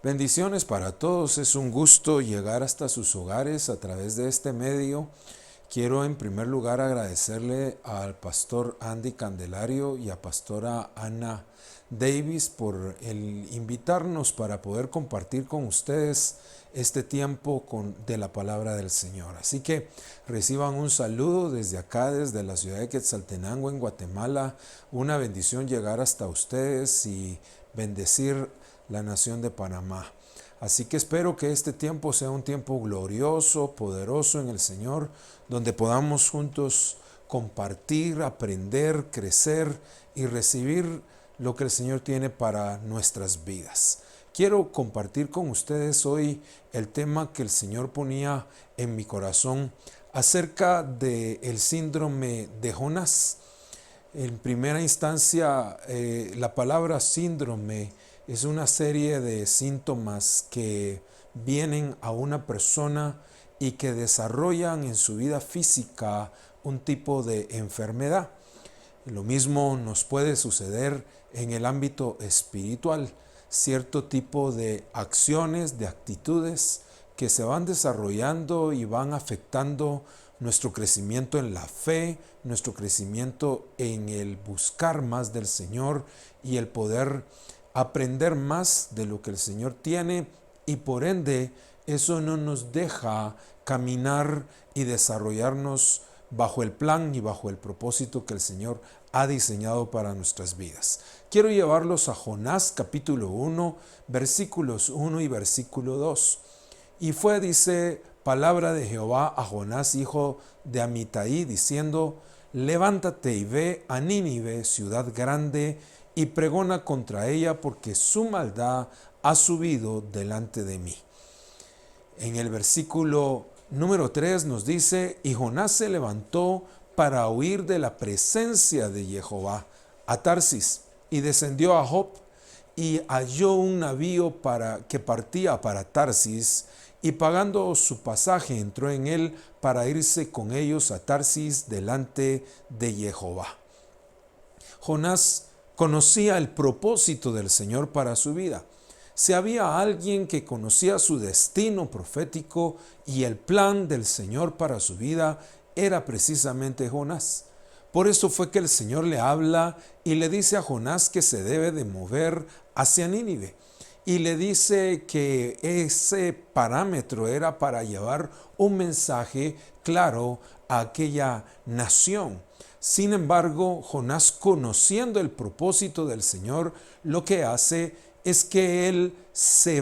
Bendiciones para todos, es un gusto llegar hasta sus hogares a través de este medio. Quiero en primer lugar agradecerle al pastor Andy Candelario y a pastora Ana Davis por el invitarnos para poder compartir con ustedes este tiempo de la palabra del Señor. Así que reciban un saludo desde acá, desde la ciudad de Quetzaltenango en Guatemala. Una bendición llegar hasta ustedes y bendecir la nación de Panamá. Así que espero que este tiempo sea un tiempo glorioso, poderoso en el Señor, donde podamos juntos compartir, aprender, crecer y recibir lo que el Señor tiene para nuestras vidas. Quiero compartir con ustedes hoy el tema que el Señor ponía en mi corazón acerca del síndrome de Jonás. En primera instancia, la palabra síndrome es una serie de síntomas que vienen a una persona y que desarrollan en su vida física un tipo de enfermedad. Lo mismo nos puede suceder en el ámbito espiritual, cierto tipo de acciones, de actitudes que se van desarrollando y van afectando nuestro crecimiento en la fe, nuestro crecimiento en el buscar más del Señor y el poder aprender más de lo que el Señor tiene, y por ende eso no nos deja caminar y desarrollarnos bajo el plan y bajo el propósito que el Señor ha diseñado para nuestras vidas. Quiero llevarlos a Jonás capítulo 1, versículos 1 y versículo 2. Y fue, dice, palabra de Jehová a Jonás, hijo de Amitai, diciendo: levántate y ve a Nínive, ciudad grande, y pregona contra ella, porque su maldad ha subido delante de mí. En el versículo número 3 nos dice: y Jonás se levantó para huir de la presencia de Jehová a Tarsis, y descendió a Jope, y halló un navío que partía para Tarsis, y pagando su pasaje entró en él para irse con ellos a Tarsis delante de Jehová. Jonás conocía el propósito del Señor para su vida. Si había alguien que conocía su destino profético y el plan del Señor para su vida, era precisamente Jonás. Por eso fue que el Señor le habla y le dice a Jonás que se debe de mover hacia Nínive. Y le dice que ese parámetro era para llevar un mensaje claro a aquella nación. Sin embargo, Jonás, conociendo el propósito del Señor, lo que hace es que él se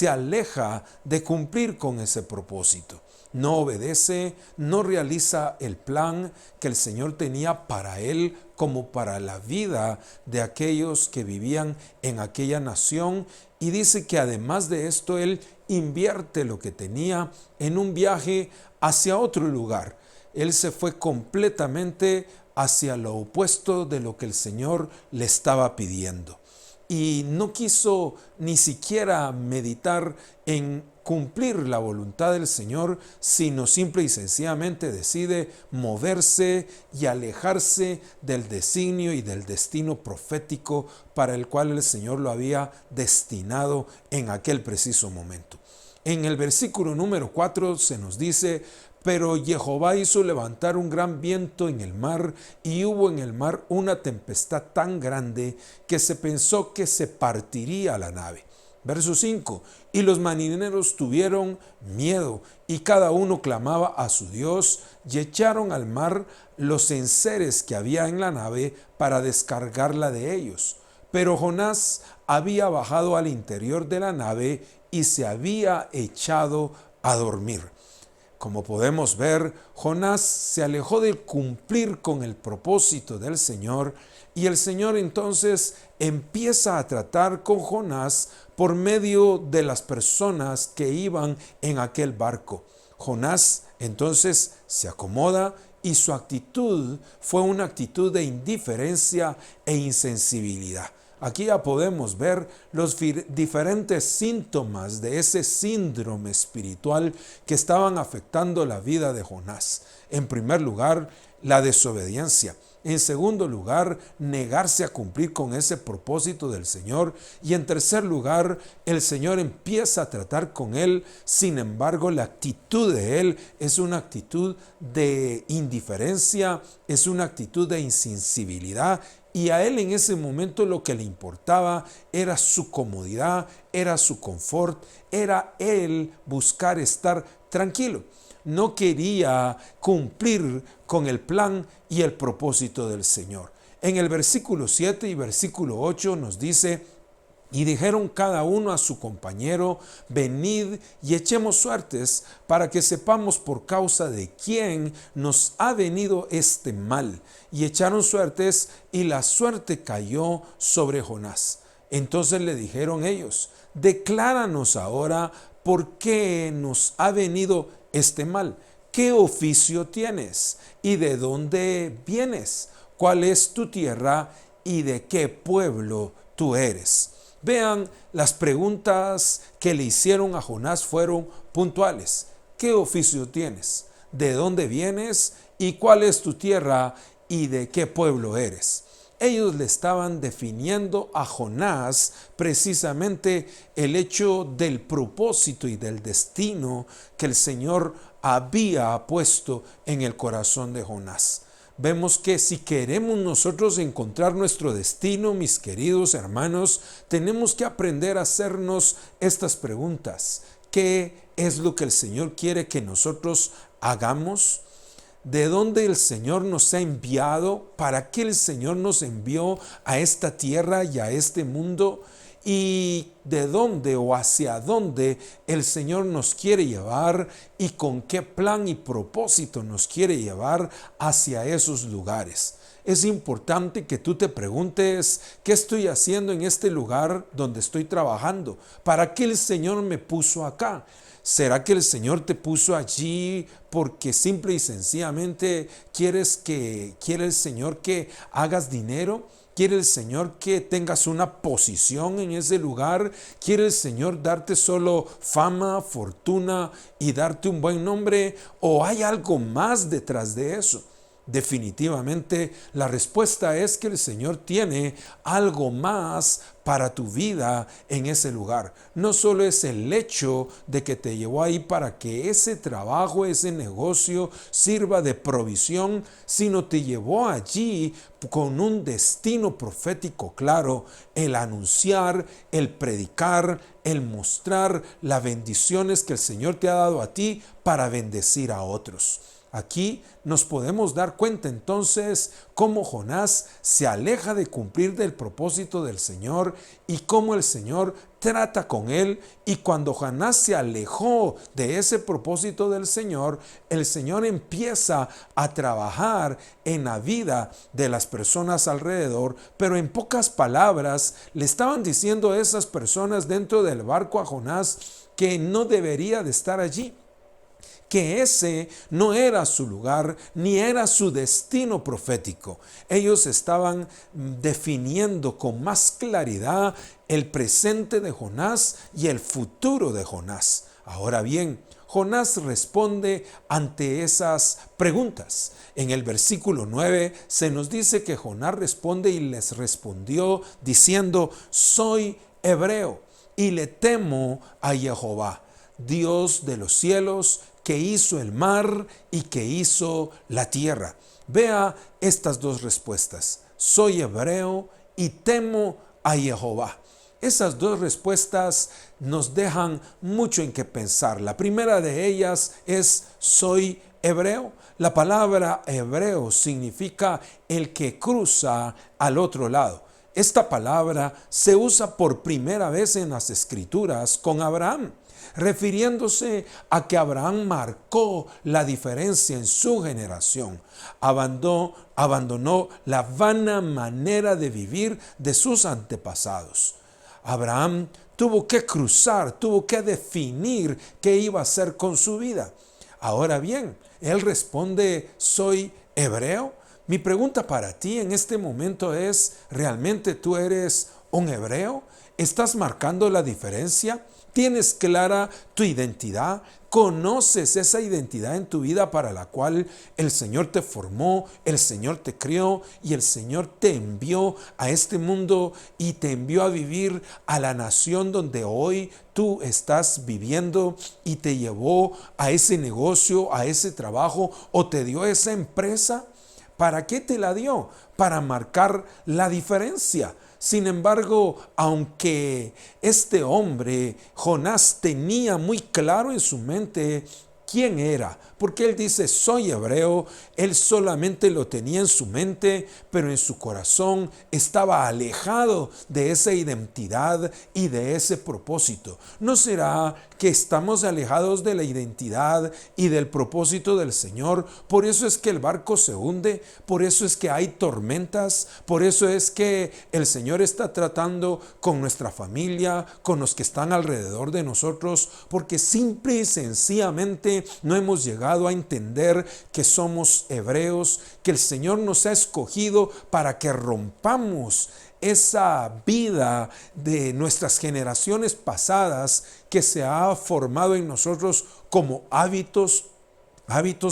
aleja de cumplir con ese propósito. No obedece, no realiza el plan que el Señor tenía para él como para la vida de aquellos que vivían en aquella nación. Y dice que además de esto, él invierte lo que tenía en un viaje hacia otro lugar. Él se fue completamente hacia lo opuesto de lo que el Señor le estaba pidiendo. Y no quiso ni siquiera meditar en cumplir la voluntad del Señor, sino simple y sencillamente decide moverse y alejarse del designio y del destino profético para el cual el Señor lo había destinado en aquel preciso momento. En el versículo número 4 se nos dice: pero Jehová hizo levantar un gran viento en el mar, y hubo en el mar una tempestad tan grande que se pensó que se partiría la nave. Verso 5: y los marineros tuvieron miedo, y cada uno clamaba a su Dios, y echaron al mar los enseres que había en la nave para descargarla de ellos. Pero Jonás había bajado al interior de la nave y se había echado a dormir. Como podemos ver, Jonás se alejó de cumplir con el propósito del Señor, y el Señor entonces empieza a tratar con Jonás por medio de las personas que iban en aquel barco. Jonás entonces se acomoda, y su actitud fue una actitud de indiferencia e insensibilidad. Aquí ya podemos ver los diferentes síntomas de ese síndrome espiritual que estaban afectando la vida de Jonás. En primer lugar, la desobediencia. En segundo lugar, negarse a cumplir con ese propósito del Señor. Y en tercer lugar, el Señor empieza a tratar con él. Sin embargo, la actitud de él es una actitud de indiferencia, es una actitud de insensibilidad. Y a él en ese momento lo que le importaba era su comodidad, era su confort, era él buscar estar tranquilo. No quería cumplir con el plan y el propósito del Señor. En el versículo 7 y versículo 8 nos dice: y dijeron cada uno a su compañero: venid y echemos suertes para que sepamos por causa de quién nos ha venido este mal. Y echaron suertes, y la suerte cayó sobre Jonás. Entonces le dijeron ellos: decláranos ahora por qué nos ha venido este mal. ¿Qué oficio tienes? ¿Y de dónde vienes? ¿Cuál es tu tierra? ¿Y de qué pueblo tú eres? Vean, las preguntas que le hicieron a Jonás fueron puntuales. ¿Qué oficio tienes? ¿De dónde vienes? ¿Y cuál es tu tierra? ¿Y de qué pueblo eres? Ellos le estaban definiendo a Jonás precisamente el hecho del propósito y del destino que el Señor había puesto en el corazón de Jonás. Vemos que si queremos nosotros encontrar nuestro destino, mis queridos hermanos, tenemos que aprender a hacernos estas preguntas. ¿Qué es lo que el Señor quiere que nosotros hagamos? ¿De dónde el Señor nos ha enviado? ¿Para qué el Señor nos envió a esta tierra y a este mundo? ¿Y de dónde o hacia dónde el Señor nos quiere llevar? ¿Y con qué plan y propósito nos quiere llevar hacia esos lugares? Es importante que tú te preguntes: ¿qué estoy haciendo en este lugar donde estoy trabajando? ¿Para qué el Señor me puso acá? ¿Será que el Señor te puso allí porque simple y sencillamente quiere el Señor que hagas dinero? ¿Quiere el Señor que tengas una posición en ese lugar? ¿Quiere el Señor darte solo fama, fortuna y darte un buen nombre? ¿O hay algo más detrás de eso? Definitivamente la respuesta es que el Señor tiene algo más para tu vida en ese lugar. No solo es el hecho de que te llevó ahí para que ese trabajo, ese negocio sirva de provisión, sino te llevó allí con un destino profético claro: el anunciar, el predicar, el mostrar las bendiciones que el Señor te ha dado a ti para bendecir a otros. Aquí nos podemos dar cuenta entonces cómo Jonás se aleja de cumplir del propósito del Señor y cómo el Señor trata con él. Y cuando Jonás se alejó de ese propósito del Señor, el Señor empieza a trabajar en la vida de las personas alrededor. Pero en pocas palabras le estaban diciendo a esas personas dentro del barco a Jonás que no debería de estar allí, que ese no era su lugar ni era su destino profético. Ellos estaban definiendo con más claridad el presente de Jonás y el futuro de Jonás. Ahora bien, Jonás responde ante esas preguntas. En el versículo 9 se nos dice que Jonás responde y les respondió diciendo: soy hebreo y le temo a Jehová, Dios de los cielos, que hizo el mar y que hizo la tierra. Vea estas dos respuestas: soy hebreo y temo a Jehová. Esas dos respuestas nos dejan mucho en qué pensar. La primera de ellas es: soy hebreo. La palabra hebreo significa el que cruza al otro lado. Esta palabra se usa por primera vez en las Escrituras con Abraham, refiriéndose a que Abraham marcó la diferencia en su generación. Abandonó la vana manera de vivir de sus antepasados. Abraham tuvo que cruzar, tuvo que definir qué iba a hacer con su vida. Ahora bien, él responde: soy hebreo. Mi pregunta para ti en este momento es: ¿realmente tú eres un hebreo? ¿Estás marcando la diferencia? ¿Tienes clara tu identidad? ¿Conoces esa identidad en tu vida para la cual el Señor te formó, el Señor te crió y el Señor te envió a este mundo y te envió a vivir a la nación donde hoy tú estás viviendo y te llevó a ese negocio, a ese trabajo o te dio esa empresa? ¿Para qué te la dio? Para marcar la diferencia. Sin embargo, aunque este hombre, Jonás, tenía muy claro en su mente quién era, porque él dice, soy hebreo, él solamente lo tenía en su mente, pero en su corazón estaba alejado de esa identidad y de ese propósito. ¿No será que estamos alejados de la identidad y del propósito del Señor? Por eso es que el barco se hunde, por eso es que hay tormentas, por eso es que el Señor está tratando con nuestra familia, con los que están alrededor de nosotros, porque simple y sencillamente no hemos llegado a entender que somos hebreos, que el Señor nos ha escogido para que rompamos esa vida de nuestras generaciones pasadas que se ha formado en nosotros como hábitos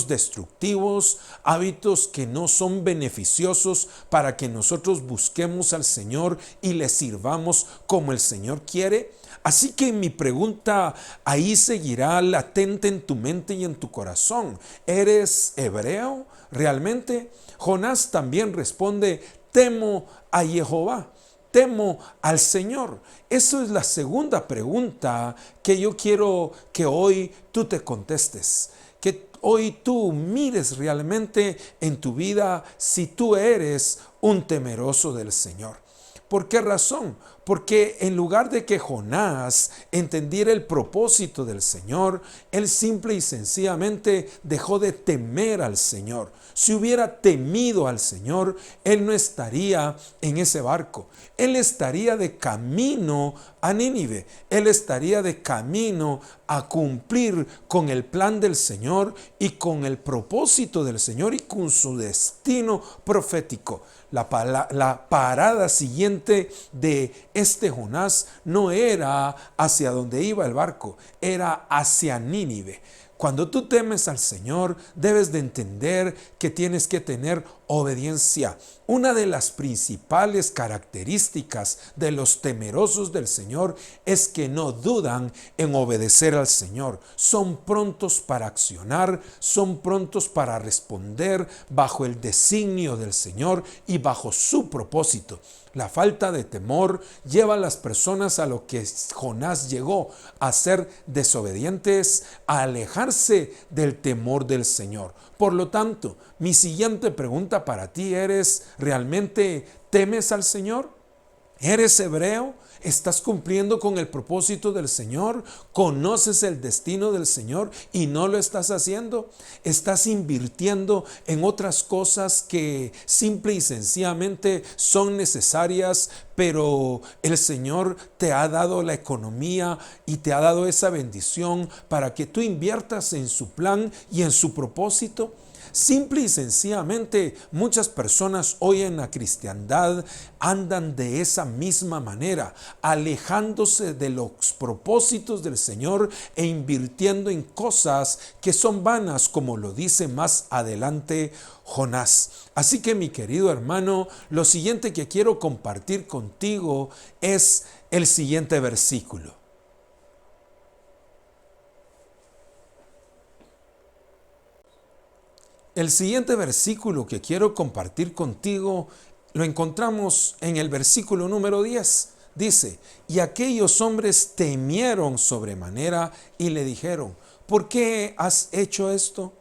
destructivos, hábitos que no son beneficiosos para que nosotros busquemos al Señor y le sirvamos como el Señor quiere. Así que mi pregunta ahí seguirá latente en tu mente y en tu corazón. ¿Eres hebreo realmente? Jonás también responde, temo a Jehová. Temo al Señor. Eso es la segunda pregunta que yo quiero que hoy tú te contestes. Que hoy tú mires realmente en tu vida si tú eres un temeroso del Señor. ¿Por qué razón? Porque en lugar de que Jonás entendiera el propósito del Señor, él simple y sencillamente dejó de temer al Señor. Si hubiera temido al Señor, él no estaría en ese barco. Él estaría de camino a Nínive. Él estaría de camino a cumplir con el plan del Señor y con el propósito del Señor y con su destino profético. La parada siguiente de este Jonás no era hacia donde iba el barco, era hacia Nínive. Cuando tú temes al Señor, debes de entender que tienes que tener obediencia. Una de las principales características de los temerosos del Señor es que no dudan en obedecer al Señor. Son prontos para accionar, son prontos para responder bajo el designio del Señor y bajo su propósito. La falta de temor lleva a las personas a lo que Jonás llegó, a ser desobedientes, a alejarse del temor del Señor. Por lo tanto, mi siguiente pregunta para ti es, ¿realmente temes al Señor? ¿Eres hebreo? ¿Estás cumpliendo con el propósito del Señor? ¿Conoces el destino del Señor y no lo estás haciendo? ¿Estás invirtiendo en otras cosas que simple y sencillamente son necesarias, pero el Señor te ha dado la economía y te ha dado esa bendición para que tú inviertas en su plan y en su propósito? Simple y sencillamente, muchas personas hoy en la cristiandad andan de esa misma manera, alejándose de los propósitos del Señor e invirtiendo en cosas que son vanas, como lo dice más adelante Jonás. Así que, mi querido hermano, lo siguiente que quiero compartir contigo es el siguiente versículo. El siguiente versículo que quiero compartir contigo lo encontramos en el versículo número 10. Dice, y aquellos hombres temieron sobremanera y le dijeron, ¿por qué has hecho esto?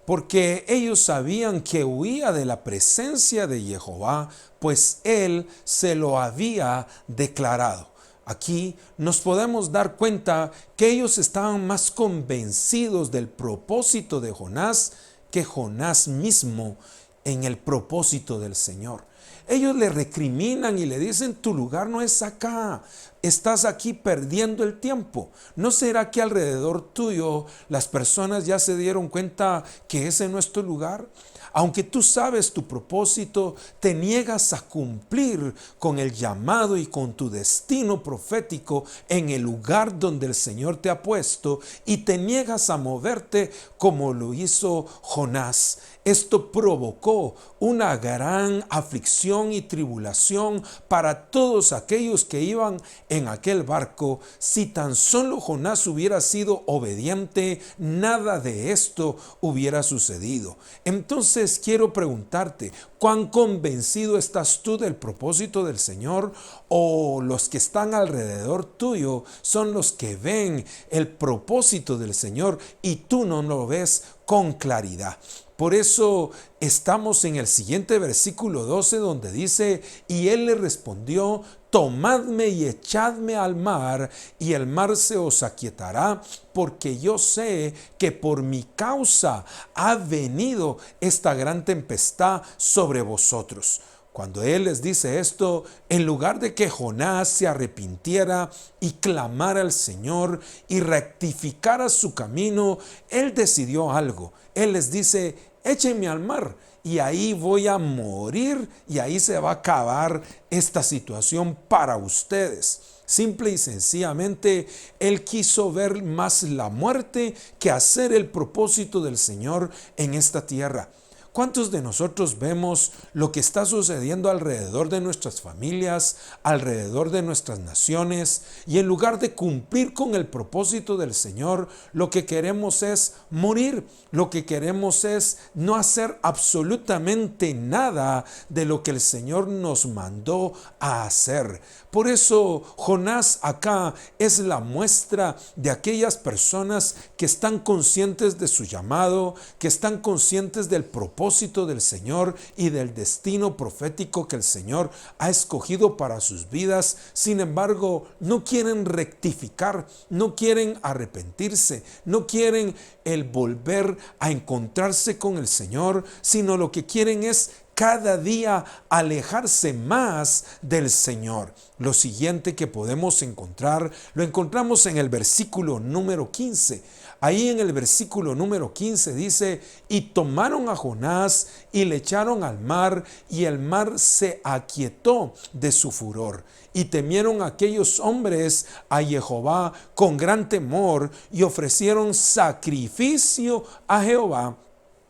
Porque ellos sabían que huía de la presencia de Jehová, pues él se lo había declarado. Aquí nos podemos dar cuenta que ellos estaban más convencidos del propósito de Jonás que Jonás mismo en el propósito del Señor. Ellos le recriminan y le dicen, tu lugar no es acá, estás aquí perdiendo el tiempo? ¿No será que alrededor tuyo las personas ya se dieron cuenta que ese no es tu lugar? Aunque tú sabes tu propósito, te niegas a cumplir con el llamado y con tu destino profético en el lugar donde el Señor te ha puesto, y te niegas a moverte como lo hizo Jonás. Esto provocó una gran aflicción y tribulación para todos aquellos que iban en aquel barco. Si tan solo Jonás hubiera sido obediente, nada de esto hubiera sucedido. Entonces quiero preguntarte, ¿cuán convencido estás tú del propósito del Señor? ¿O los que están alrededor tuyo son los que ven el propósito del Señor y tú no lo ves con claridad? Por eso estamos en el siguiente versículo 12, donde dice: y él le respondió: tomadme y echadme al mar, y el mar se os aquietará, porque yo sé que por mi causa ha venido esta gran tempestad sobre vosotros. Cuando él les dice esto, en lugar de que Jonás se arrepintiera y clamara al Señor y rectificara su camino, él decidió algo. Él les dice: échenme al mar y ahí voy a morir, y ahí se va a acabar esta situación para ustedes. Simple y sencillamente, él quiso ver más la muerte que hacer el propósito del Señor en esta tierra. ¿Cuántos de nosotros vemos lo que está sucediendo alrededor de nuestras familias, alrededor de nuestras naciones, y en lugar de cumplir con el propósito del Señor, lo que queremos es morir? Lo que queremos es no hacer absolutamente nada de lo que el Señor nos mandó a hacer. Por eso Jonás acá es la muestra de aquellas personas que están conscientes de su llamado, que están conscientes del propósito del Señor y del destino profético que el Señor ha escogido para sus vidas. Sin embargo, no quieren rectificar, no quieren arrepentirse, no quieren el volver a encontrarse con el Señor, sino lo que quieren es cada día alejarse más del Señor. Lo siguiente que podemos encontrar, lo encontramos en el versículo número 15. Ahí en el versículo número 15 dice: y tomaron a Jonás y le echaron al mar, y el mar se aquietó de su furor. Y temieron aquellos hombres a Jehová con gran temor, y ofrecieron sacrificio a Jehová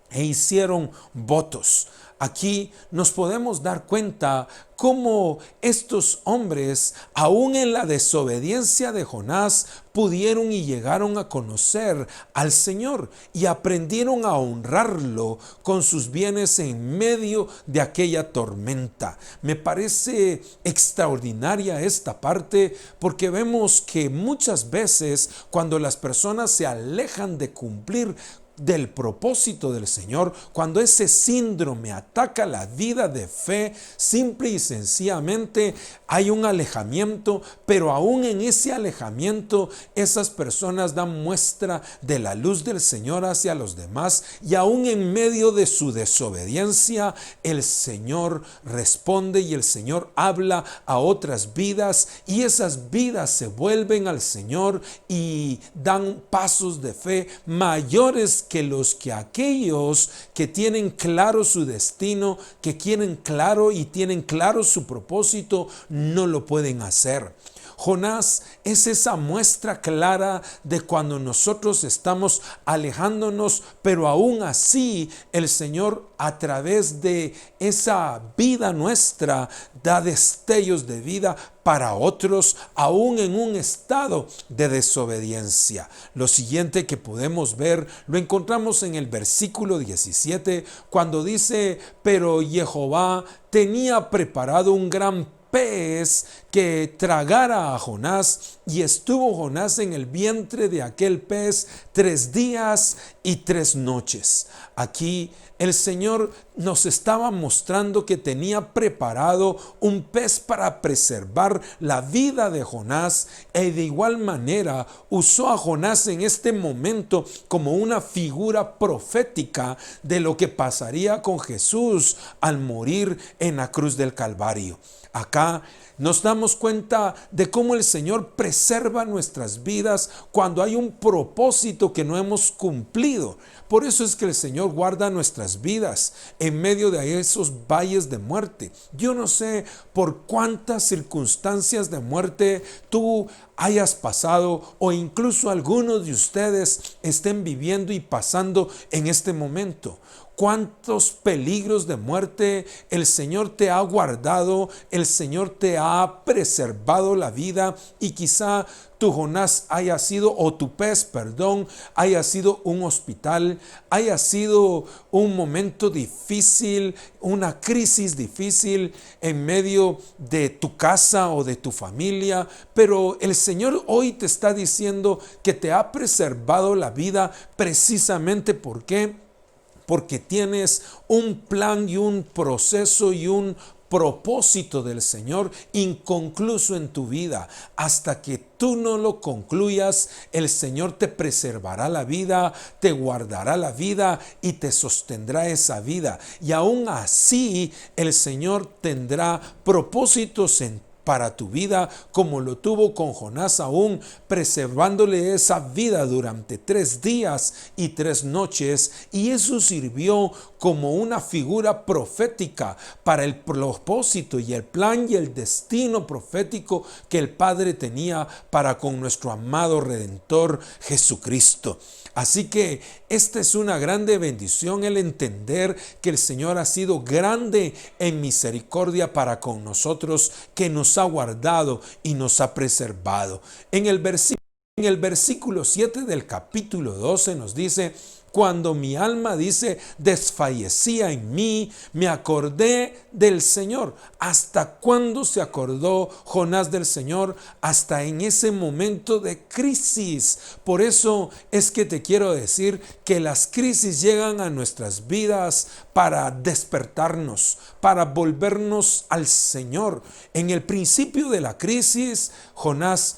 e hicieron votos. Aquí nos podemos dar cuenta cómo estos hombres, aún en la desobediencia de Jonás, pudieron y llegaron a conocer al Señor y aprendieron a honrarlo con sus bienes en medio de aquella tormenta. Me parece extraordinaria esta parte, porque vemos que muchas veces cuando las personas se alejan de cumplir del propósito del Señor, cuando ese síndrome ataca la vida de fe, simple y sencillamente hay un alejamiento, pero aún en ese alejamiento esas personas dan muestra de la luz del Señor hacia los demás, y aún en medio de su desobediencia el Señor responde y el Señor habla a otras vidas, y esas vidas se vuelven al Señor y dan pasos de fe mayores que los que aquellos que tienen claro su destino, que quieren claro y tienen claro su propósito, no lo pueden hacer. Jonás es esa muestra clara de cuando nosotros estamos alejándonos, pero aún así el Señor, a través de esa vida nuestra, da destellos de vida para otros, aún en un estado de desobediencia. Lo siguiente que podemos ver lo encontramos en el versículo 17, cuando dice: pero Jehová tenía preparado un gran pez que tragara a Jonás, y estuvo Jonás en el vientre de aquel pez 3 días y 3 noches. Aquí el Señor nos estaba mostrando que tenía preparado un pez para preservar la vida de Jonás, y de igual manera usó a Jonás en este momento como una figura profética de lo que pasaría con Jesús al morir en la cruz del Calvario. Acá nos damos cuenta de cómo el Señor preserva nuestras vidas cuando hay un propósito que no hemos cumplido. Por eso es que el Señor guarda nuestras vidas en medio de esos valles de muerte. Yo no sé por cuántas circunstancias de muerte tú hayas pasado, o incluso algunos de ustedes estén viviendo y pasando en este momento. Cuántos peligros de muerte el Señor te ha guardado, el Señor te ha preservado la vida, y quizá tu Jonás haya sido, o tu pez, perdón, haya sido un hospital, haya sido un momento difícil, una crisis difícil en medio de tu casa o de tu familia, pero el Señor hoy te está diciendo que te ha preservado la vida precisamente porque tienes un plan y un proceso y un propósito del Señor inconcluso en tu vida. Hasta que tú no lo concluyas, el Señor te preservará la vida, te guardará la vida y te sostendrá esa vida. Y aún así, el Señor tendrá propósitos para tu vida, como lo tuvo con Jonás, aún preservándole esa vida durante 3 días y 3 noches, y eso sirvió como una figura profética para el propósito y el plan y el destino profético que el Padre tenía para con nuestro amado Redentor Jesucristo. Así que esta es una grande bendición, el entender que el Señor ha sido grande en misericordia para con nosotros, que nos ha guardado y nos ha preservado. En el versículo 7 del capítulo 12 nos dice: cuando mi alma, dice, desfallecía en mí, me acordé del Señor. ¿Hasta cuándo se acordó Jonás del Señor? Hasta en ese momento de crisis. Por eso es que te quiero decir que las crisis llegan a nuestras vidas para despertarnos, para volvernos al Señor. En el principio de la crisis, Jonás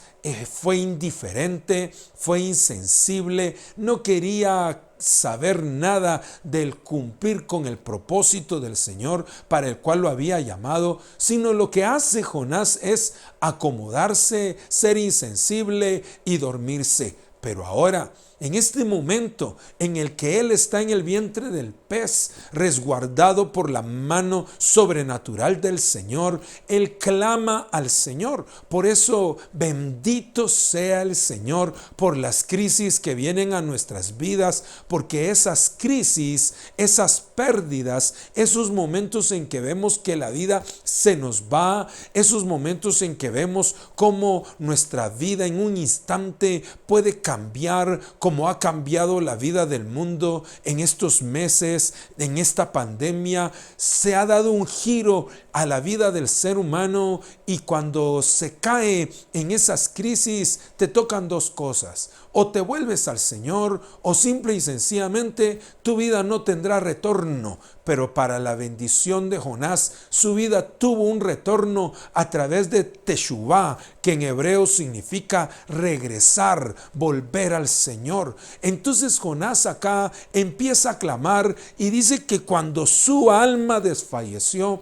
fue indiferente, fue insensible, no quería saber nada del cumplir con el propósito del Señor para el cual lo había llamado, sino lo que hace Jonás es acomodarse, ser insensible y dormirse. Pero ahora, en este momento en el que él está en el vientre del pez, resguardado por la mano sobrenatural del Señor, él clama al Señor. Por eso, bendito sea el Señor por las crisis que vienen a nuestras vidas, porque esas crisis, esas pérdidas, esos momentos en que vemos que la vida se nos va, esos momentos en que vemos cómo nuestra vida en un instante puede cambiar, como ha cambiado la vida del mundo en estos meses, en esta pandemia. Se ha dado un giro a la vida del ser humano, y cuando se cae en esas crisis te tocan 2 cosas: o te vuelves al Señor, o simple y sencillamente tu vida no tendrá retorno. Pero para la bendición de Jonás, su vida tuvo un retorno a través de Teshuvá, que en hebreo significa regresar, volver al Señor. Entonces Jonás acá empieza a clamar y dice que cuando su alma desfalleció,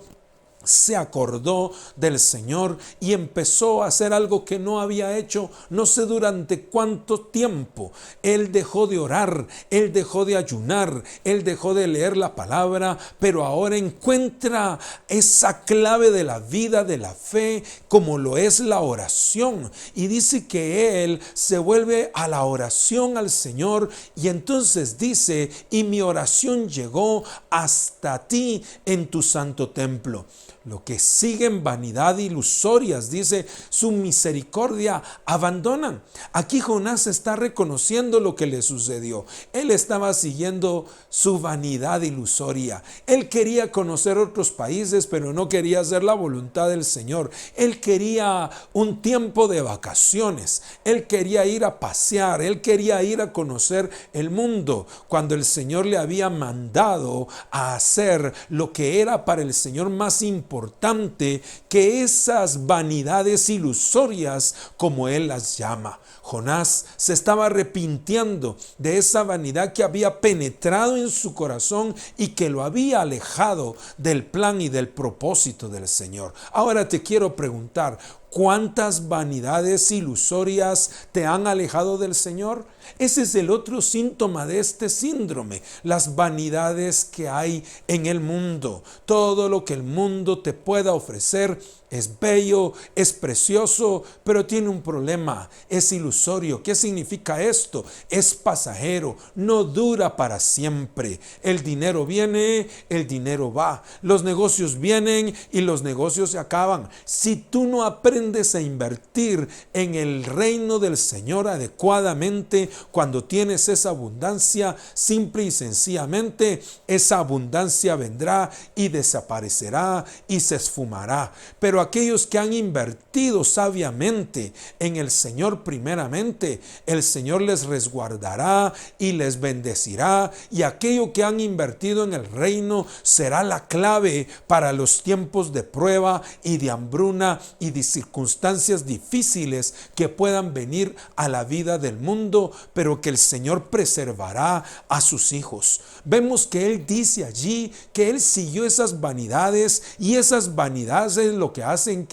se acordó del Señor y empezó a hacer algo que no había hecho no sé durante cuánto tiempo. Él dejó de orar, él dejó de ayunar, él dejó de leer la palabra, pero ahora encuentra esa clave de la vida, de la fe, como lo es la oración, y dice que él se vuelve a la oración al Señor, y entonces dice: y mi oración llegó hasta ti en tu santo templo. lo que siguen vanidad ilusorias, dice, su misericordia abandonan. Aquí Jonás está reconociendo lo que le sucedió. Él estaba siguiendo su vanidad ilusoria. Él quería conocer otros países, pero no quería hacer la voluntad del Señor. Él quería un tiempo de vacaciones. Él quería ir a pasear. Él quería ir a conocer el mundo, cuando el Señor le había mandado a hacer lo que era para el Señor más importante que esas vanidades ilusorias, como Él las llama. Jonás se estaba arrepintiendo de esa vanidad que había penetrado en su corazón y que lo había alejado del plan y del propósito del Señor. Ahora te quiero preguntar, ¿cuántas vanidades ilusorias te han alejado del Señor? Ese es el otro síntoma de este síndrome, las vanidades que hay en el mundo. Todo lo que el mundo te pueda ofrecer es bello, es precioso, pero tiene un problema, es ilusorio. ¿Qué significa esto? Es pasajero, no dura para siempre. El dinero viene, el dinero va. Los negocios vienen y los negocios se acaban. Si tú no aprendes a invertir en el reino del Señor adecuadamente, cuando tienes esa abundancia, simple y sencillamente, esa abundancia vendrá y desaparecerá y se esfumará. Pero aquellos que han invertido sabiamente en el Señor primeramente, el Señor les resguardará y les bendecirá, y aquello que han invertido en el reino será la clave para los tiempos de prueba y de hambruna y de circunstancias difíciles que puedan venir a la vida del mundo, pero que el Señor preservará a sus hijos. Vemos que Él dice allí que Él siguió esas vanidades, y esas vanidades es lo que hacen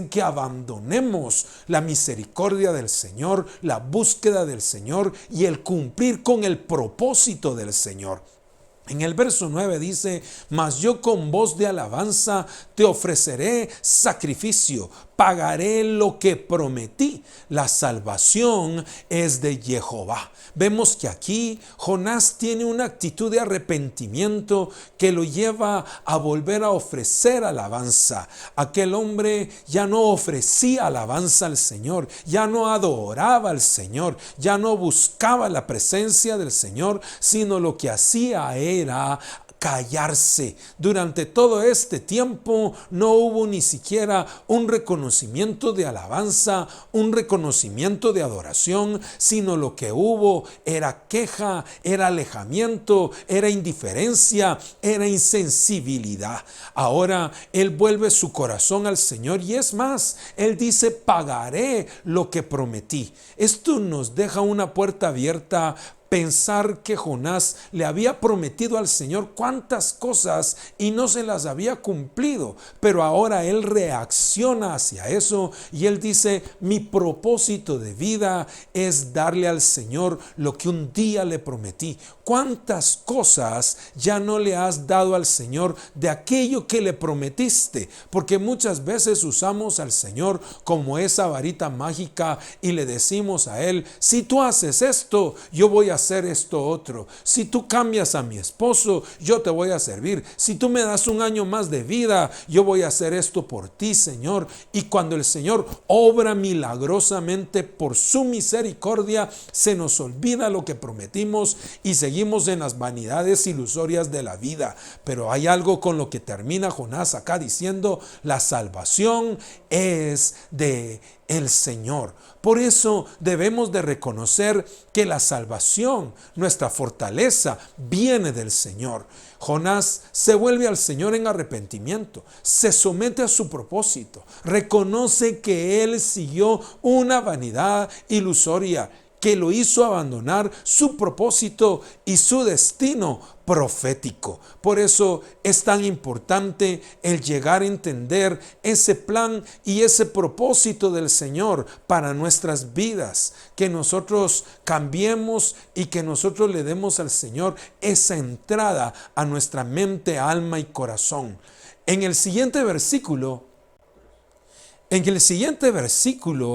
que abandonemos la misericordia del Señor, la búsqueda del Señor y el cumplir con el propósito del Señor. En el verso 9 dice: mas yo con voz de alabanza te ofreceré sacrificio, pagaré lo que prometí. La salvación es de Jehová. Vemos que aquí Jonás tiene una actitud de arrepentimiento que lo lleva a volver a ofrecer alabanza. Aquel hombre ya no ofrecía alabanza al Señor, ya no adoraba al Señor, ya no buscaba la presencia del Señor, sino lo que hacía era callarse. Durante todo este tiempo no hubo ni siquiera un reconocimiento de alabanza, un reconocimiento de adoración, sino lo que hubo era queja, era alejamiento, era indiferencia, era insensibilidad. Ahora él vuelve su corazón al Señor, y es más, él dice: pagaré lo que prometí. Esto nos deja una puerta abierta. Pensar que Jonás le había prometido al Señor cuántas cosas y no se las había cumplido, pero ahora él reacciona hacia eso y él dice: mi propósito de vida es darle al Señor lo que un día le prometí. ¿Cuántas cosas ya no le has dado al Señor de aquello que le prometiste? Porque muchas veces usamos al Señor como esa varita mágica y le decimos a Él: si tú haces esto, yo voy a hacer esto otro. Si tú cambias a mi esposo, yo te voy a servir. Si tú me das un año más de vida, yo voy a hacer esto por ti, Señor. Y cuando el Señor obra milagrosamente por su misericordia, se nos olvida lo que prometimos y seguimos en las vanidades ilusorias de la vida. Pero hay algo con lo que termina Jonás acá diciendo: la salvación es de el Señor. Por eso debemos de reconocer que la salvación, nuestra fortaleza, viene del Señor. Jonás se vuelve al Señor en arrepentimiento, se somete a su propósito, reconoce que él siguió una vanidad ilusoria que lo hizo abandonar su propósito y su destino profético. Por eso es tan importante el llegar a entender ese plan y ese propósito del Señor para nuestras vidas, que nosotros cambiemos y que nosotros le demos al Señor esa entrada a nuestra mente, alma y corazón. En el siguiente versículo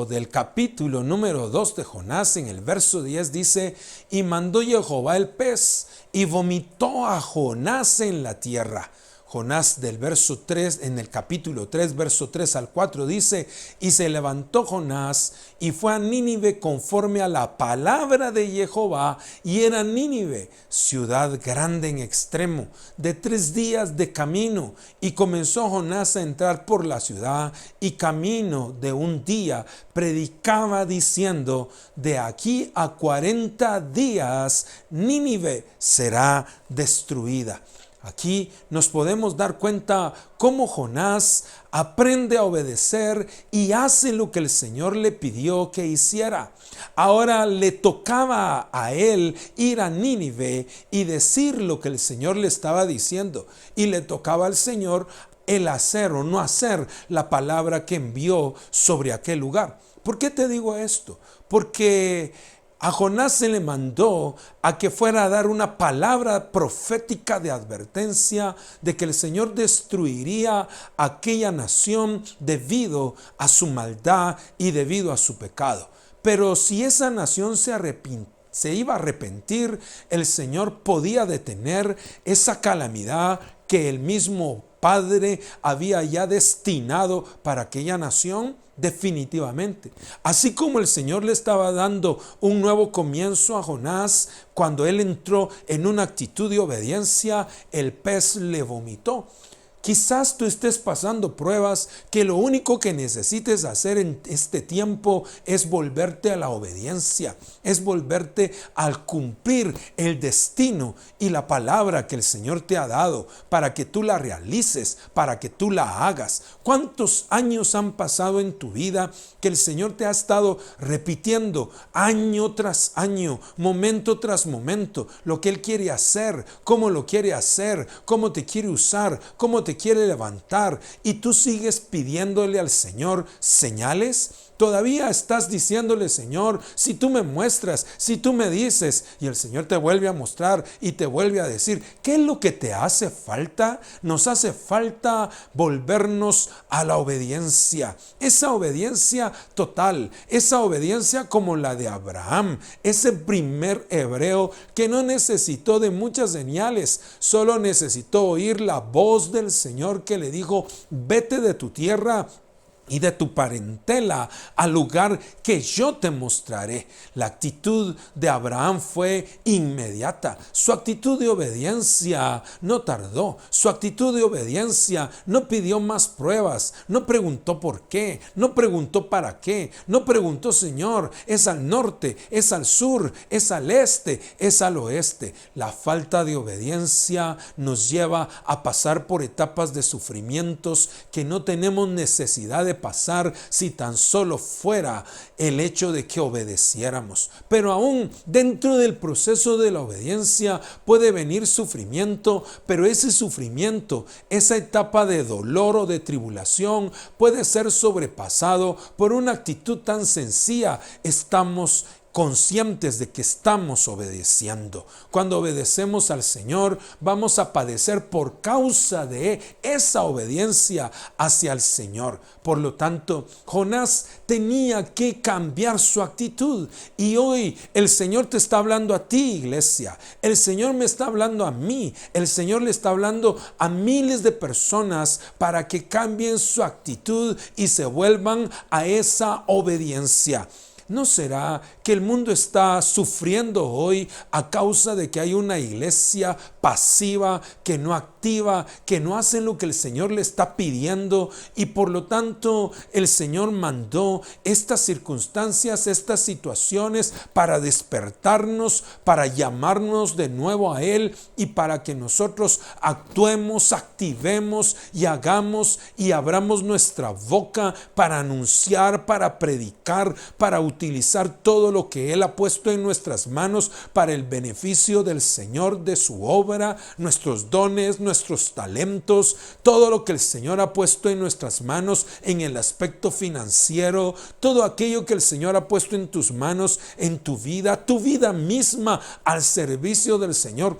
del capítulo número 2 de Jonás, en el verso 10 dice: y mandó Jehová el pez y vomitó a Jonás en la tierra. Jonás del verso 3, en el capítulo 3, verso 3 al 4 dice: y se levantó Jonás y fue a Nínive conforme a la palabra de Jehová, y era Nínive ciudad grande en extremo, de 3 días de camino. Y comenzó Jonás a entrar por la ciudad, y camino de un día predicaba diciendo: de aquí a 40 días Nínive será destruida. Aquí nos podemos dar cuenta cómo Jonás aprende a obedecer y hace lo que el Señor le pidió que hiciera. Ahora le tocaba a él ir a Nínive y decir lo que el Señor le estaba diciendo. Y le tocaba al Señor el hacer o no hacer la palabra que envió sobre aquel lugar. ¿Por qué te digo esto? Porque a Jonás se le mandó a que fuera a dar una palabra profética de advertencia de que el Señor destruiría aquella nación debido a su maldad y debido a su pecado. Pero si esa nación se iba a arrepentir, el Señor podía detener esa calamidad que el mismo Padre había ya destinado para aquella nación. Definitivamente. Así como el Señor le estaba dando un nuevo comienzo a Jonás, cuando él entró en una actitud de obediencia, el pez le vomitó. Quizás tú estés pasando pruebas que lo único que necesites hacer en este tiempo es volverte a la obediencia, es volverte al cumplir el destino y la palabra que el Señor te ha dado para que tú la realices, para que tú la hagas. ¿Cuántos años han pasado en tu vida que el Señor te ha estado repitiendo año tras año, momento tras momento, lo que Él quiere hacer, cómo lo quiere hacer, cómo te quiere usar, cómo te quiere levantar, y tú sigues pidiéndole al Señor señales? Todavía estás diciéndole: Señor, si tú me muestras, si tú me dices, y el Señor te vuelve a mostrar y te vuelve a decir. ¿Qué es lo que te hace falta? Nos hace falta volvernos a la obediencia, esa obediencia total, esa obediencia como la de Abraham, ese primer hebreo que no necesitó de muchas señales, solo necesitó oír la voz del Señor que le dijo: vete de tu tierra y de tu parentela al lugar que yo te mostraré. La actitud de Abraham fue inmediata. Su actitud de obediencia no tardó. Su actitud de obediencia no pidió más pruebas. No preguntó por qué. No preguntó para qué. No preguntó: Señor, ¿es al norte? ¿Es al sur? ¿Es al este? ¿Es al oeste? La falta de obediencia nos lleva a pasar por etapas de sufrimientos que no tenemos necesidad de pasar si tan solo fuera el hecho de que obedeciéramos. Pero aún dentro del proceso de la obediencia puede venir sufrimiento, pero ese sufrimiento, esa etapa de dolor o de tribulación puede ser sobrepasado por una actitud tan sencilla: estamos conscientes de que estamos obedeciendo. Cuando obedecemos al Señor, vamos a padecer por causa de esa obediencia hacia el Señor. Por lo tanto, Jonás tenía que cambiar su actitud. Y hoy el Señor te está hablando a ti, iglesia. El Señor me está hablando a mí. El Señor le está hablando a miles de personas para que cambien su actitud y se vuelvan a esa obediencia. ¿No será que el mundo está sufriendo hoy a causa de que hay una iglesia pasiva, que no activa, que no hace lo que el Señor le está pidiendo? Y por lo tanto el Señor mandó estas circunstancias, estas situaciones para despertarnos, para llamarnos de nuevo a Él y para que nosotros actuemos, activemos y hagamos y abramos nuestra boca para anunciar, para predicar, para utilizar todo lo que Él ha puesto en nuestras manos para el beneficio del Señor, de su obra, nuestros dones, nuestros talentos, todo lo que el Señor ha puesto en nuestras manos en el aspecto financiero, todo aquello que el Señor ha puesto en tus manos, en tu vida misma al servicio del Señor.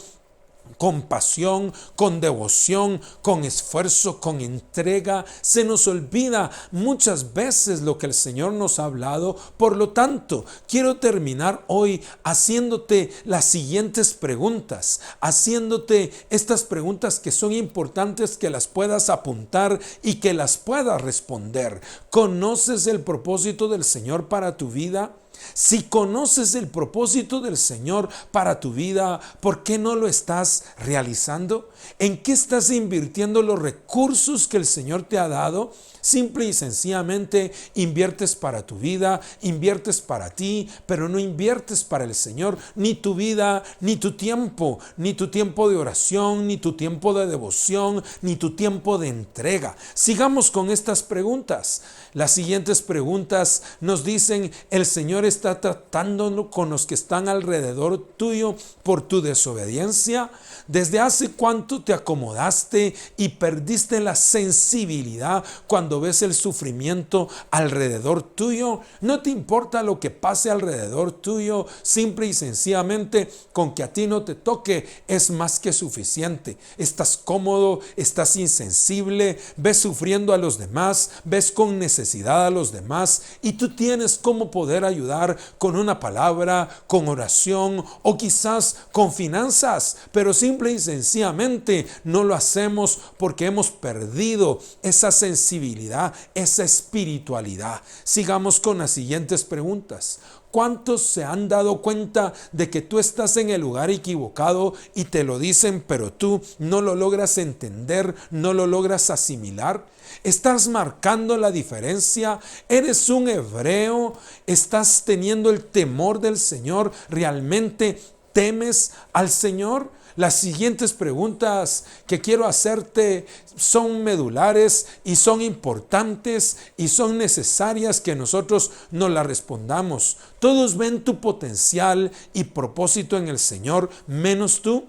con pasión, con devoción, con esfuerzo, con entrega. Se nos olvida muchas veces lo que el Señor nos ha hablado. Por lo tanto, quiero terminar hoy haciéndote las siguientes preguntas, haciéndote estas preguntas que son importantes que las puedas apuntar y que las puedas responder. ¿Conoces el propósito del Señor para tu vida? Si conoces el propósito del Señor para tu vida, ¿por qué no lo estás realizando? ¿En qué estás invirtiendo los recursos que el Señor te ha dado? Simple y sencillamente inviertes para tu vida, inviertes para ti, pero no inviertes para el Señor, ni tu vida, ni tu tiempo de oración, ni tu tiempo de devoción, ni tu tiempo de entrega. Sigamos con estas preguntas. Las siguientes preguntas nos dicen: el Señor está tratando con los que están alrededor tuyo por tu desobediencia. ¿Desde hace cuánto te acomodaste y perdiste la sensibilidad cuando ves el sufrimiento alrededor tuyo? No te importa lo que pase alrededor tuyo, simple y sencillamente con que a ti no te toque es más que suficiente. Estás cómodo, estás insensible, ves sufriendo a los demás, ves con necesidad a los demás, y tú tienes cómo poder ayudar con una palabra, con oración o quizás con finanzas, pero simple y sencillamente no lo hacemos porque hemos perdido esa sensibilidad, esa espiritualidad. Sigamos con las siguientes preguntas. ¿Cuántos se han dado cuenta de que tú estás en el lugar equivocado y te lo dicen, pero tú no lo logras entender, no lo logras asimilar? ¿Estás marcando la diferencia? ¿Eres un hebreo? ¿Estás teniendo el temor del Señor? ¿Realmente temes al Señor? Las siguientes preguntas que quiero hacerte son medulares y son importantes y son necesarias que nosotros nos las respondamos. Todos ven tu potencial y propósito en el Señor, menos tú.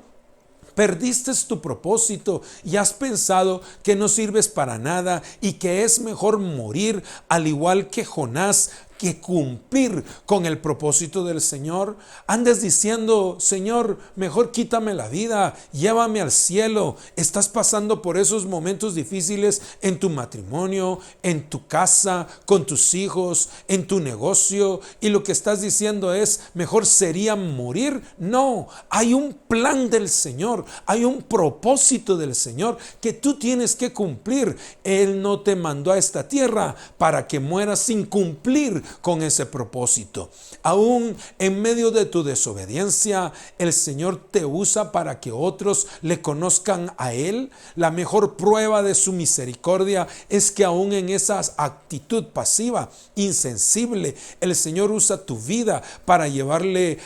Perdiste tu propósito y has pensado que no sirves para nada y que es mejor morir al igual que Jonás que cumplir con el propósito del Señor. Andes diciendo: Señor, mejor quítame la vida, llévame al cielo. Estás pasando por esos momentos difíciles en tu matrimonio, en tu casa, con tus hijos, en tu negocio, y lo que estás diciendo es: mejor sería morir. No, hay un plan del Señor, hay un propósito del Señor que tú tienes que cumplir. Él no te mandó a esta tierra para que mueras sin cumplir con ese propósito. Aún en medio de tu desobediencia, el Señor te usa para que otros le conozcan a Él. La mejor prueba de su misericordia es que aún en esa actitud pasiva, insensible, el Señor usa tu vida para llevarle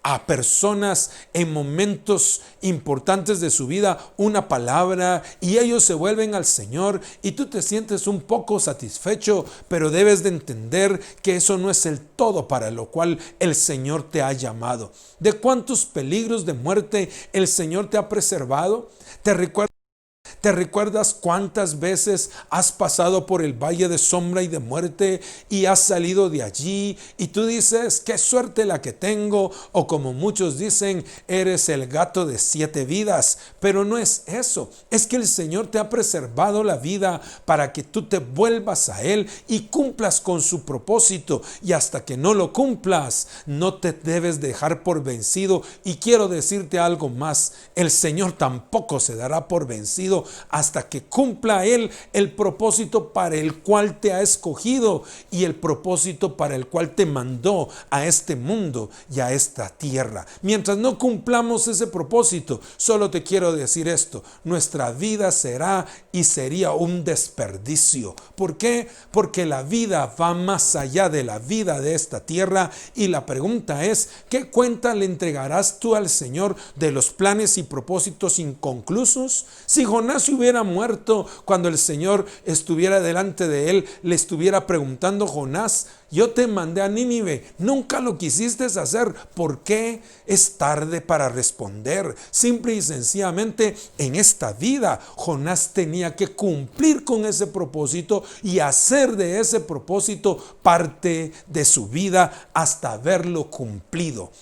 a personas en momentos importantes de su vida una palabra, y ellos se vuelven al Señor y tú te sientes un poco satisfecho, pero debes de entender que eso no es el todo para lo cual el Señor te ha llamado. ¿De cuántos peligros de muerte el Señor te ha preservado? ¿Te recuerdas cuántas veces has pasado por el valle de sombra y de muerte y has salido de allí y tú dices: qué suerte la que tengo? O como muchos dicen: eres el gato de 7 vidas. Pero no es eso, es que el Señor te ha preservado la vida para que tú te vuelvas a Él y cumplas con su propósito, y hasta que no lo cumplas no te debes dejar por vencido. Y quiero decirte algo más: el Señor tampoco se dará por vencido hasta que cumpla Él el propósito para el cual te ha escogido y el propósito para el cual te mandó a este mundo y a esta tierra. Mientras no cumplamos ese propósito, solo te quiero decir esto: nuestra vida será y sería un desperdicio. ¿Por qué? Porque la vida va más allá de la vida de esta tierra, y la pregunta es: ¿qué cuenta le entregarás tú al Señor de los planes y propósitos inconclusos? Si Jonás se hubiera muerto cuando el Señor estuviera delante de él, le estuviera preguntando: Jonás, yo te mandé a Nínive, nunca lo quisiste hacer, ¿por qué? Es tarde para responder. Simple y sencillamente, en esta vida Jonás tenía que cumplir con ese propósito y hacer de ese propósito parte de su vida hasta haberlo cumplido.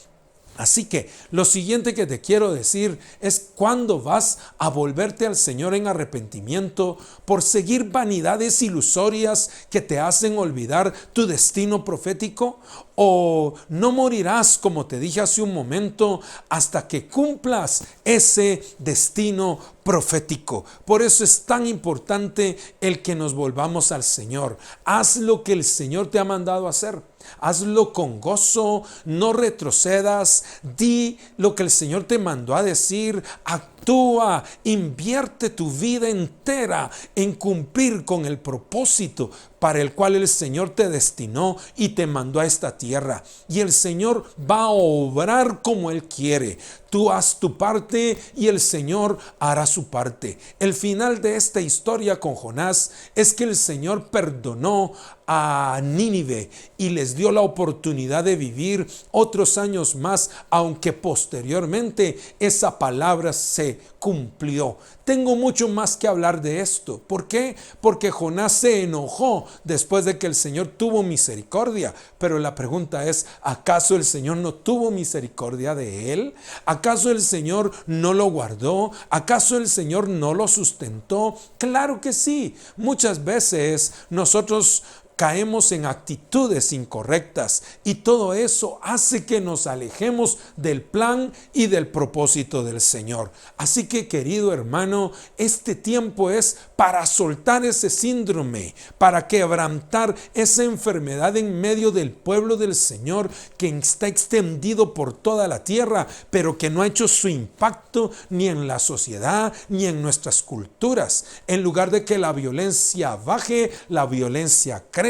Así que lo siguiente que te quiero decir es: ¿cuándo vas a volverte al Señor en arrepentimiento por seguir vanidades ilusorias que te hacen olvidar tu destino profético? ¿O no morirás, como te dije hace un momento, hasta que cumplas ese destino profético? Por eso es tan importante el que nos volvamos al Señor. Haz lo que el Señor te ha mandado hacer. Hazlo con gozo, no retrocedas, di lo que el Señor te mandó a decir, actúa, invierte tu vida entera en cumplir con el propósito para el cual el Señor te destinó y te mandó a esta tierra. Y el Señor va a obrar como Él quiere. Tú haz tu parte y el Señor hará su parte. El final de esta historia con Jonás es que el Señor perdonó a Nínive y les dio la oportunidad de vivir otros años más, aunque posteriormente esa palabra se cumplió. Tengo mucho más que hablar de esto. ¿Por qué? Porque Jonás se enojó después de que el Señor tuvo misericordia. Pero la pregunta es: ¿acaso el Señor no tuvo misericordia de él? ¿Acaso el Señor no lo guardó? ¿Acaso el Señor no lo sustentó? Claro que sí. Muchas veces nosotros caemos en actitudes incorrectas y todo eso hace que nos alejemos del plan y del propósito del Señor. Así que, querido hermano, este tiempo es para soltar ese síndrome, para quebrantar esa enfermedad en medio del pueblo del Señor que está extendido por toda la tierra, pero que no ha hecho su impacto ni en la sociedad ni en nuestras culturas. En lugar de que la violencia baje, la violencia crece.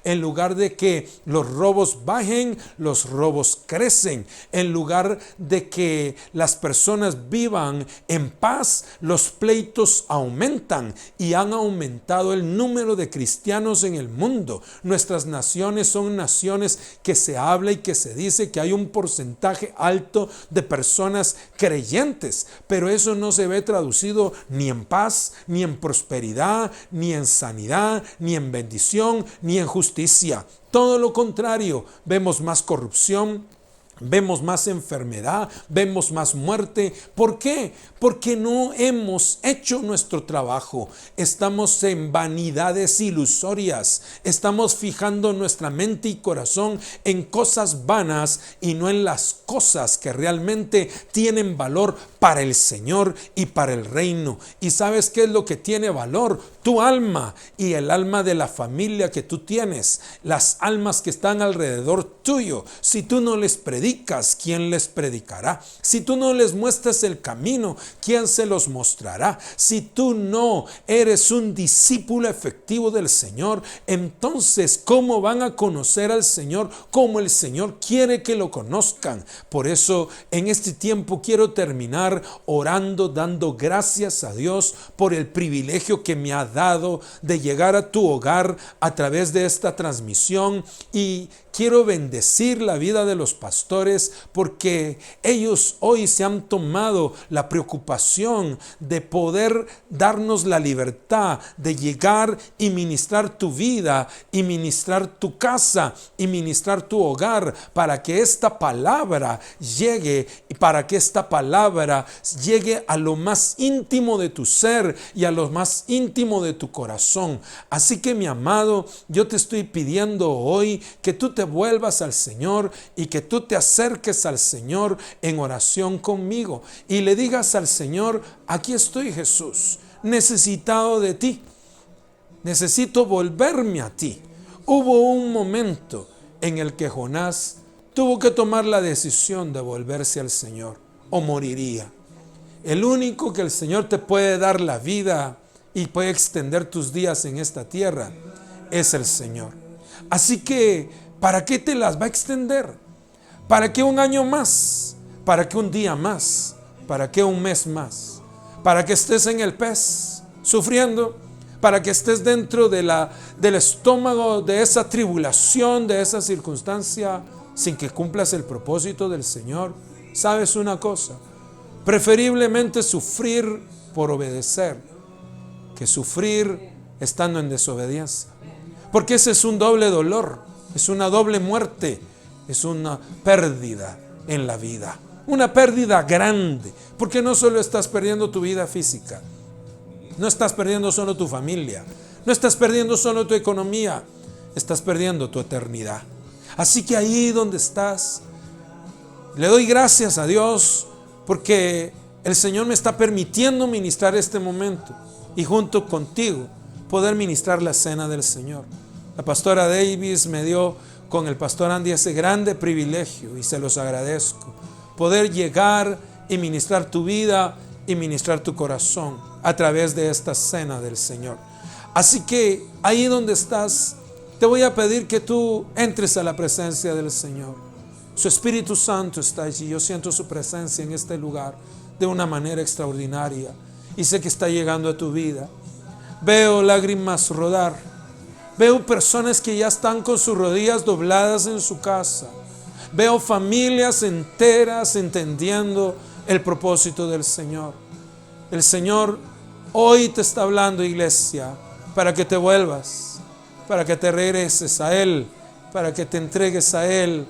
En lugar de que los robos bajen, los robos crecen. En lugar de que las personas vivan en paz, los pleitos aumentan y han aumentado el número de cristianos en el mundo. Nuestras naciones son naciones que se habla y que se dice que hay un porcentaje alto de personas creyentes, pero eso no se ve traducido ni en paz, ni en prosperidad, ni en sanidad, ni en bendición, ni en justicia. Todo lo contrario, vemos más corrupción, vemos más enfermedad, vemos más muerte. ¿Por qué? Porque no hemos hecho nuestro trabajo. Estamos en vanidades ilusorias. Estamos fijando nuestra mente y corazón en cosas vanas y no en las cosas que realmente tienen valor para el Señor y para el reino. ¿Y sabes qué es lo que tiene valor? Tu alma y el alma de la familia que tú tienes, las almas que están alrededor tuyo. Si tú no les predicas, ¿quién les predicará? Si tú no les muestras el camino, ¿quién se los mostrará? Si tú no eres un discípulo efectivo del Señor, entonces ¿cómo van a conocer al Señor como el Señor quiere que lo conozcan? Por eso en este tiempo quiero terminar orando, dando gracias a Dios por el privilegio que me ha dado de llegar a tu hogar a través de esta transmisión, y quiero bendecir la vida de los pastores porque ellos hoy se han tomado la preocupación de poder darnos la libertad de llegar y ministrar tu vida y ministrar tu casa y ministrar tu hogar, para que esta palabra llegue y para que esta palabra llegue a lo más íntimo de tu ser y a lo más íntimo de tu corazón. Así que, mi amado, yo te estoy pidiendo hoy que tú te vuelvas al Señor y que tú te acerques al Señor en oración conmigo y le digas al Señor: aquí estoy, Jesús, necesitado de ti, necesito volverme a ti. Hubo un momento en el que Jonás tuvo que tomar la decisión de volverse al Señor o moriría. El único que el Señor te puede dar la vida y puede extender tus días en esta tierra es el Señor. Así que, ¿para qué te las va a extender? ¿Para qué un año más? ¿Para qué un día más? ¿Para qué un mes más? ¿Para que estés en el pez sufriendo? ¿Para que estés dentro del estómago de esa tribulación, de esa circunstancia, sin que cumplas el propósito del Señor? ¿Sabes una cosa? Preferiblemente sufrir por obedecer que sufrir estando en desobediencia, porque ese es un doble dolor, es una doble muerte, es una pérdida en la vida. Una pérdida grande, porque no solo estás perdiendo tu vida física, no estás perdiendo solo tu familia, no estás perdiendo solo tu economía, estás perdiendo tu eternidad. Así que ahí donde estás, le doy gracias a Dios porque el Señor me está permitiendo ministrar este momento y junto contigo poder ministrar la cena del Señor. La pastora Davis me dio con el pastor Andy ese grande privilegio y se los agradezco. Poder llegar y ministrar tu vida y ministrar tu corazón a través de esta cena del Señor. Así que ahí donde estás, te voy a pedir que tú entres a la presencia del Señor. Su Espíritu Santo está allí. Yo siento su presencia en este lugar de una manera extraordinaria y sé que está llegando a tu vida. Veo lágrimas rodar. Veo personas que ya están con sus rodillas dobladas en su casa. Veo familias enteras entendiendo el propósito del Señor. El Señor hoy te está hablando, iglesia, para que te vuelvas, para que te regreses a Él, para que te entregues a Él,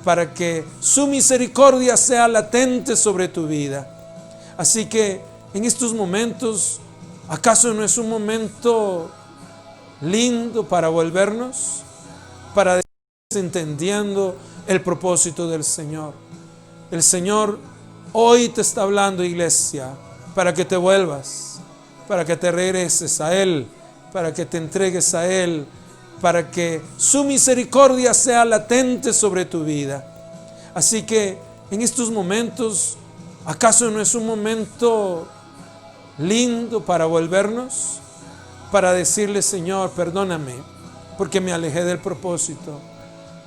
para que su misericordia sea latente sobre tu vida. Así que en estos momentos, ¿acaso no es un momento lindo para volvernos? Para entendiendo el propósito del Señor. El Señor hoy te está hablando, iglesia, para que te vuelvas, para que te regreses a Él, para que te entregues a Él, para que su misericordia sea latente sobre tu vida. Así que en estos momentos, ¿acaso no es un momento lindo para volvernos? Para decirle, Señor, perdóname, porque me alejé del propósito.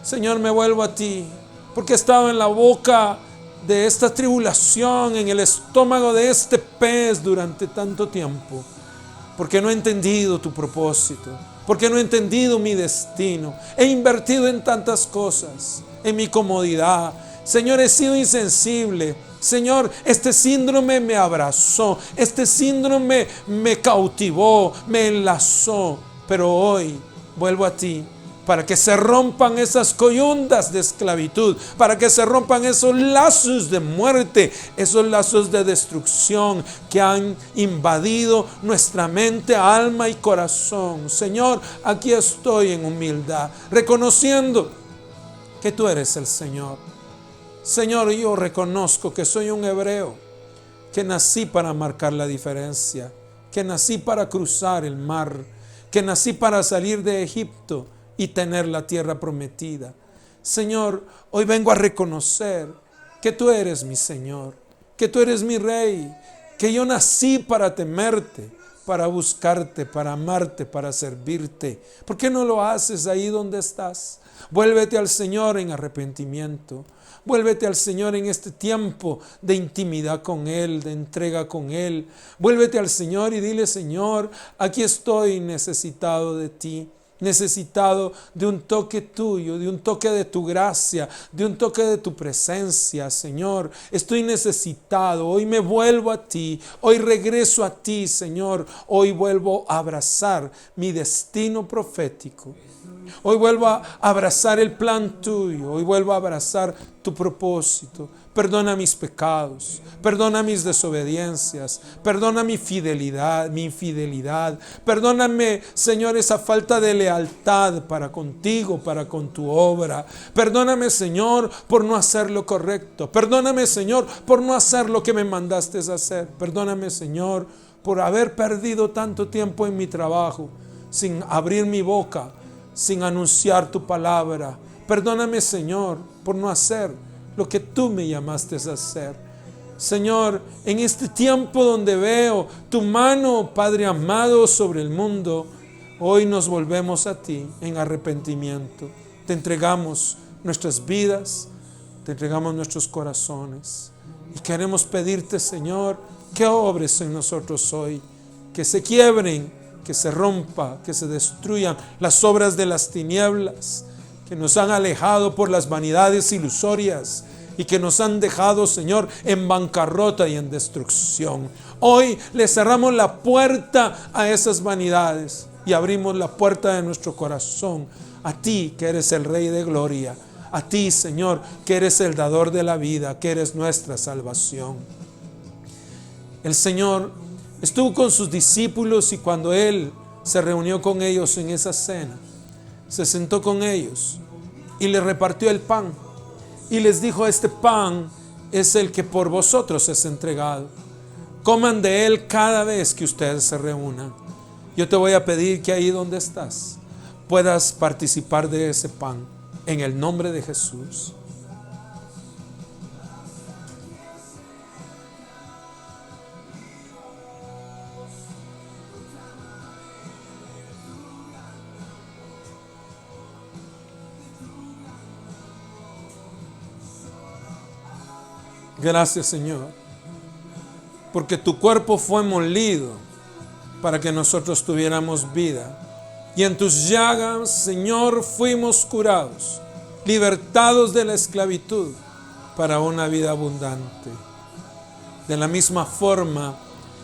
Señor, me vuelvo a ti, porque he estado en la boca de esta tribulación, en el estómago de este pez durante tanto tiempo, porque no he entendido tu propósito, porque no he entendido mi destino. He invertido en tantas cosas, en mi comodidad. Señor, he sido insensible. Señor, este síndrome me abrazó, este síndrome me cautivó, me enlazó, pero hoy vuelvo a ti para que se rompan esas coyundas de esclavitud, para que se rompan esos lazos de muerte, esos lazos de destrucción que han invadido nuestra mente, alma y corazón. Señor, aquí estoy en humildad, reconociendo que tú eres el Señor. Señor, yo reconozco que soy un hebreo, que nací para marcar la diferencia, que nací para cruzar el mar, que nací para salir de Egipto y tener la tierra prometida. Señor, hoy vengo a reconocer que tú eres mi Señor, que tú eres mi Rey, que yo nací para temerte, para buscarte, para amarte, para servirte. ¿Por qué no lo haces ahí donde estás? Vuélvete al Señor en arrepentimiento. Vuélvete al Señor en este tiempo de intimidad con Él, de entrega con Él. Vuélvete al Señor y dile, Señor, aquí estoy necesitado de ti, necesitado de un toque tuyo, de un toque de tu gracia, de un toque de tu presencia, Señor. Estoy necesitado, hoy me vuelvo a ti, hoy regreso a ti, Señor. Hoy vuelvo a abrazar mi destino profético. Hoy vuelvo a abrazar el plan tuyo, hoy vuelvo a abrazar tu propósito. Perdona mis pecados, perdona mis desobediencias, perdona mi infidelidad. Perdóname, Señor, esa falta de lealtad para contigo, para con tu obra. Perdóname, Señor, por no hacer lo correcto. Perdóname, Señor, por no hacer lo que me mandaste a hacer. Perdóname, Señor, por haber perdido tanto tiempo en mi trabajo, sin abrir mi boca, sin anunciar tu palabra. Perdóname, Señor, por no hacer lo que tú me llamaste a hacer. Señor, en este tiempo donde veo tu mano, Padre amado, sobre el mundo, hoy nos volvemos a ti en arrepentimiento. Te entregamos nuestras vidas, te entregamos nuestros corazones y queremos pedirte, Señor, que obres en nosotros hoy, que se quiebren, que se rompa, que se destruyan las obras de las tinieblas que nos han alejado por las vanidades ilusorias y que nos han dejado, Señor, en bancarrota y en destrucción. Hoy le cerramos la puerta a esas vanidades y abrimos la puerta de nuestro corazón a ti, que eres el Rey de Gloria, a ti, Señor, que eres el dador de la vida, que eres nuestra salvación. El Señor estuvo con sus discípulos y cuando Él se reunió con ellos en esa cena, se sentó con ellos y les repartió el pan y les dijo: este pan es el que por vosotros es entregado. Coman de él cada vez que ustedes se reúnan. Yo te voy a pedir que ahí donde estás puedas participar de ese pan en el nombre de Jesús. Gracias, Señor, porque tu cuerpo fue molido para que nosotros tuviéramos vida. Y en tus llagas, Señor, fuimos curados, libertados de la esclavitud para una vida abundante. De la misma forma,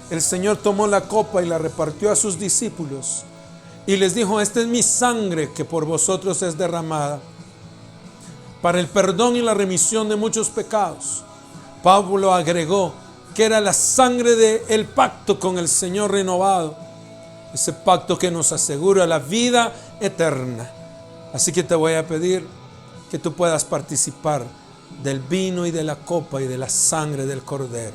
el Señor tomó la copa y la repartió a sus discípulos y les dijo: esta es mi sangre que por vosotros es derramada para el perdón y la remisión de muchos pecados. Pablo agregó que era la sangre del pacto con el Señor renovado, ese pacto que nos asegura la vida eterna. Así que te voy a pedir que tú puedas participar del vino y de la copa y de la sangre del Cordero.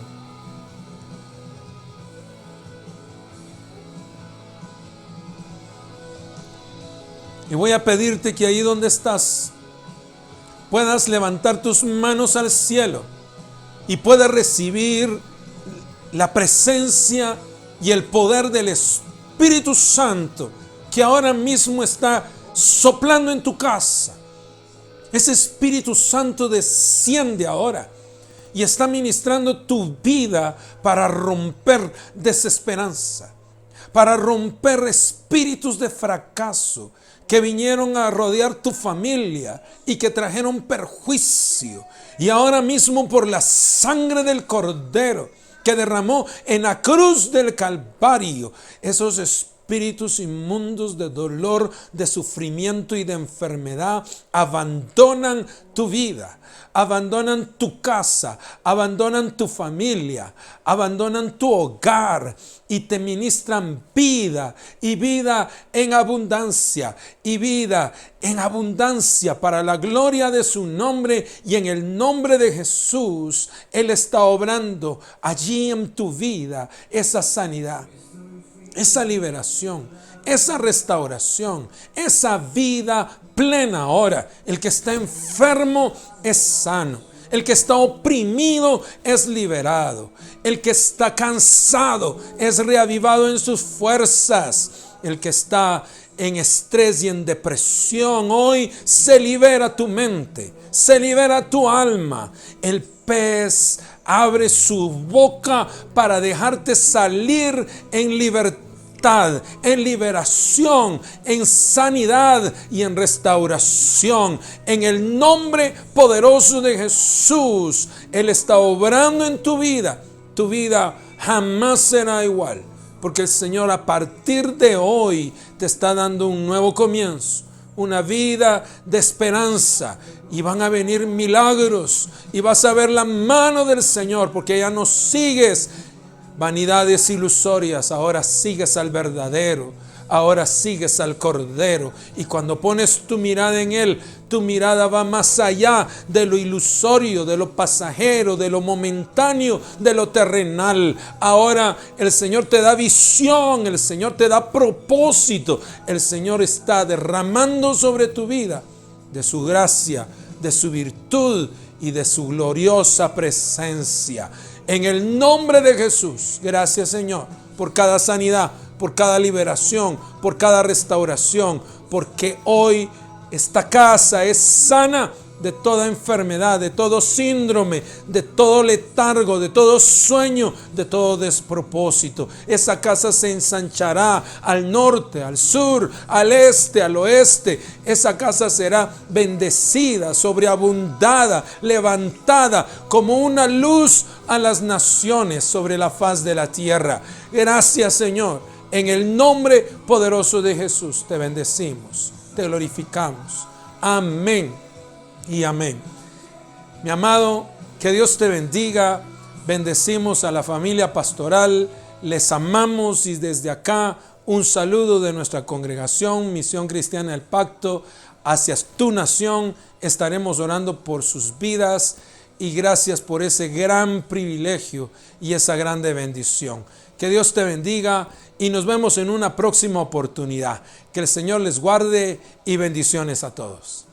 Y voy a pedirte que ahí donde estás puedas levantar tus manos al cielo y puedas recibir la presencia y el poder del Espíritu Santo que ahora mismo está soplando en tu casa. Ese Espíritu Santo desciende ahora y está ministrando tu vida para romper desesperanza, para romper espíritus de fracaso que vinieron a rodear tu familia y que trajeron perjuicio. Y ahora mismo, por la sangre del Cordero que derramó en la cruz del Calvario, esos espíritus inmundos de dolor, de sufrimiento y de enfermedad abandonan tu vida, abandonan tu casa, abandonan tu familia, abandonan tu hogar y te ministran vida y vida en abundancia y vida en abundancia para la gloria de su nombre. Y en el nombre de Jesús, Él está obrando allí en tu vida esa sanidad, esa liberación, esa restauración, esa vida plena ahora. El que está enfermo es sano. El que está oprimido es liberado. El que está cansado es reavivado en sus fuerzas. El que está en estrés y en depresión, hoy se libera tu mente, se libera tu alma. El pez abre su boca para dejarte salir en libertad, en liberación, en sanidad y en restauración. En el nombre poderoso de Jesús, Él está obrando en tu vida. Tu vida jamás será igual, porque el Señor a partir de hoy te está dando un nuevo comienzo, una vida de esperanza, y van a venir milagros y vas a ver la mano del Señor, porque ya no sigues vanidades ilusorias, ahora sigues al verdadero, ahora sigues al Cordero. Y cuando pones tu mirada en Él, tu mirada va más allá de lo ilusorio, de lo pasajero, de lo momentáneo, de lo terrenal. Ahora el Señor te da visión, el Señor te da propósito. El Señor está derramando sobre tu vida de su gracia, de su virtud y de su gloriosa presencia. En el nombre de Jesús, gracias, Señor, por cada sanidad, por cada liberación, por cada restauración, porque hoy esta casa es sana de toda enfermedad, de todo síndrome, de todo letargo, de todo sueño, de todo despropósito. Esa casa se ensanchará al norte, al sur, al este, al oeste. Esa casa será bendecida, sobreabundada, levantada como una luz a las naciones sobre la faz de la tierra. Gracias, Señor. En el nombre poderoso de Jesús te bendecimos, te glorificamos. Amén y amén. Mi amado, que Dios te bendiga. Bendecimos a la familia pastoral. Les amamos y desde acá un saludo de nuestra congregación Misión Cristiana del Pacto hacia tu nación. Estaremos orando por sus vidas y gracias por ese gran privilegio y esa grande bendición. Que Dios te bendiga y nos vemos en una próxima oportunidad. Que el Señor les guarde y bendiciones a todos.